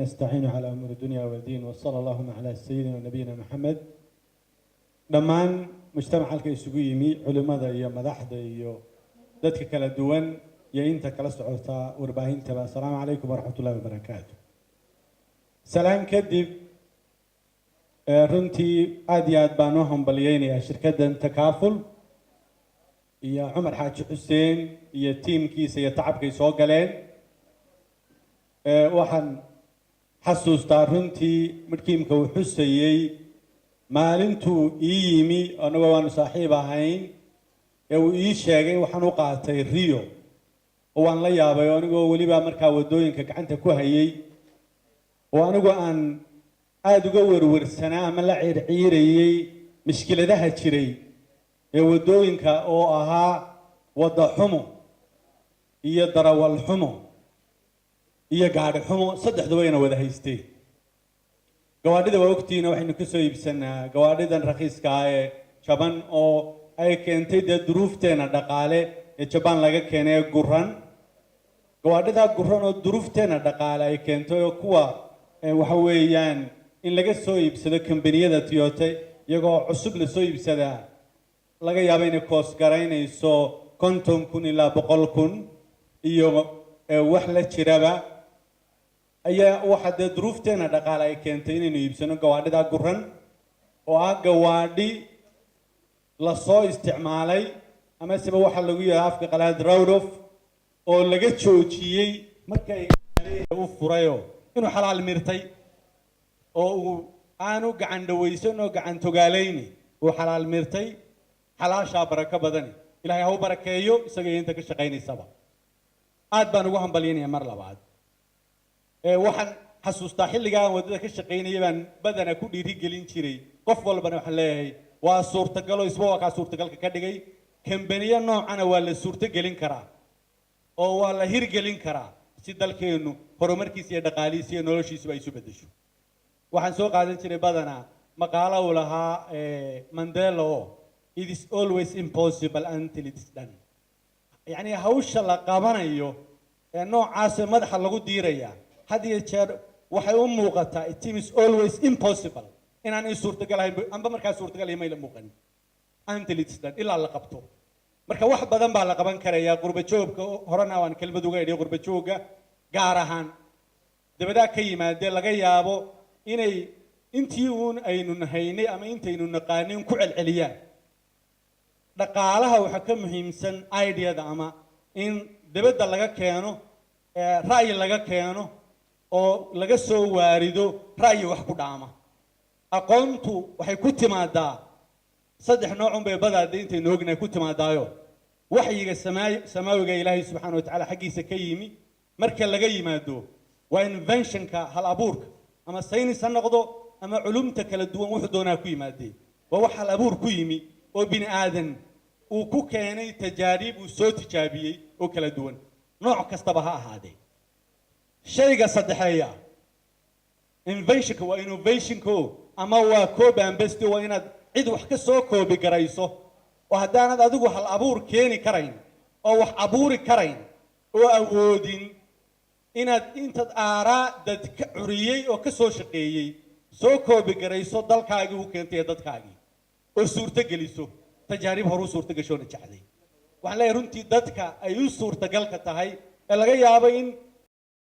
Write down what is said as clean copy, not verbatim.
نستعين على أمور الدنيا والدين وصلى اللهم على سيدنا ونبينا محمد. دمان مجتمع الكيسوقيمي علماء يا مدحض يا ذاتك كلا دوان يا إنت كلا سعوتا ورباهين تبا. السلام عليكم ورحمة الله وبركاته. سلام كدب رنتي آديات بانوهم بلييني شركة تكافل يا عمر حاج حسين يا تيم كيس يا تعب كيس وقالين waxaan xasuustaa runtii markiimka uu xusayay maalintuu ii yimi anagoo aan saaxiib ahayn ee uu ii sheegay waxaan u qaatay Rio oo aan la yaabay anigoo waliba markaa wadooyinka gacanta ku hayay oo anigoo aan aad uga warwarsanaa ama la ciirciirayay mushkiladaha jiray ee wadooyinka oo ahaa wada xumo iyo darawal xumo iyo gaadhi xumo saddexduba ayna wada haysteen. gawaadhida waa ogtiina waxaynu ka soo iibsanaa gawaadhidan raqiiska ah ee jaban oo ay keentay dee duruufteena dhaqaale ee Japan laga keenay guran. gawaadhida guran oo duruufteena dhaqaale ay keentay oo kuwa waxa weeyaan in laga soo iibsado kambaniyada Toyota iyagoo cusub la soo iibsadaa laga yaabo inay koos garaynayso 50,000 ilaa 100,000 iyo wax la jiraba ayaa waxa dee duruufteena dhaqaale ay keentay inaynu iibsano gawaadhida guran oo ah gawaadhi la soo isticmaalay ama siba waxa lagu yahay afka qalaad road off oo laga joojiyay markay u furayo inuu xalaal mirtay oo uu aanu gacan dhawaysan oo gacan togaalayni uu xalaal mirtay xalaasha baraka badan ilaahay ha u barakeeyo isaga inta ka shaqeynaysaba aad baan ugu hambalyeynaya mar labaad. waxaan xasuustaa xilligaan wadada ka shaqeynayay baan badana ku dhiirigelin jiray qof walbana waxaan leeyahay waa suurtagal oo isba waa ka suurtagalka ka dhigay kambaniya noocana waa la suurtagelin karaa oo waa la hirgelin karaa si dalkeenu horumarkiisa iyo dhaqaalihiisa iyo noloshiisa ay isu bedesho. waxaan soo qaadan jiray badana maqaalo uu lahaa Mandela oo it is always impossible until it is done. يعني hawsha la qabanayo ee noocaas madaxa lagu diiraya hadii jeer waxay u muuqataa it is always impossible inaan ay suurtagal ahayn amba markaa suurtagal ay la muuqan until it's done ila la qabto. marka wax badan baa la qaban karaya qurba joogka horena waan kelmad uga idhi qurba joogga gaar ahaan dibadda ka yimaadee laga yaabo inay intii uun aynu nahaynay ama intaynu naqaanin ku celceliyaan. dhaqaalaha waxa ka muhiimsan idea-da ama in dibadda laga keeno ra'yi laga keeno oo laga soo waarido ra'yi wax ku dhaama. aqoontu waxay ku timaadaa saddex nooc bay badaad intay noogna ku timaadaayo waxyiga samaawiga ilaahay subxaanahu wa ta'ala xaqiisa ka yimi marka laga yimaado waa invention-ka hal abuurka ama saynis ha noqdo ama culumta kala duwan wuxuu doonaa ku yimaadee waa wax hal abuur ku yimi oo bini aadan uu ku keenay tajaarib uu soo tijaabiyay oo kala duwan nooc kastaba ha ahaadee. shayga saddexeeya invention-ka waa innovation-ko ama waa koobi ambesti waa inaad cid wax ka soo koobi garayso oo haddaanad adigu hal abuur keeni karayn oo wax abuuri karayn oo awoodin inaad intaad aaraa dad ka curiyey oo ka soo shaqeeyey soo koobi garayso dalkaagii u keentay dadkaagii oo suurto geliso tajaarib horu suurto gashoona jecday. waxaan leeyahay runtii dadka ay u suurtagalka tahay ee laga yaabo in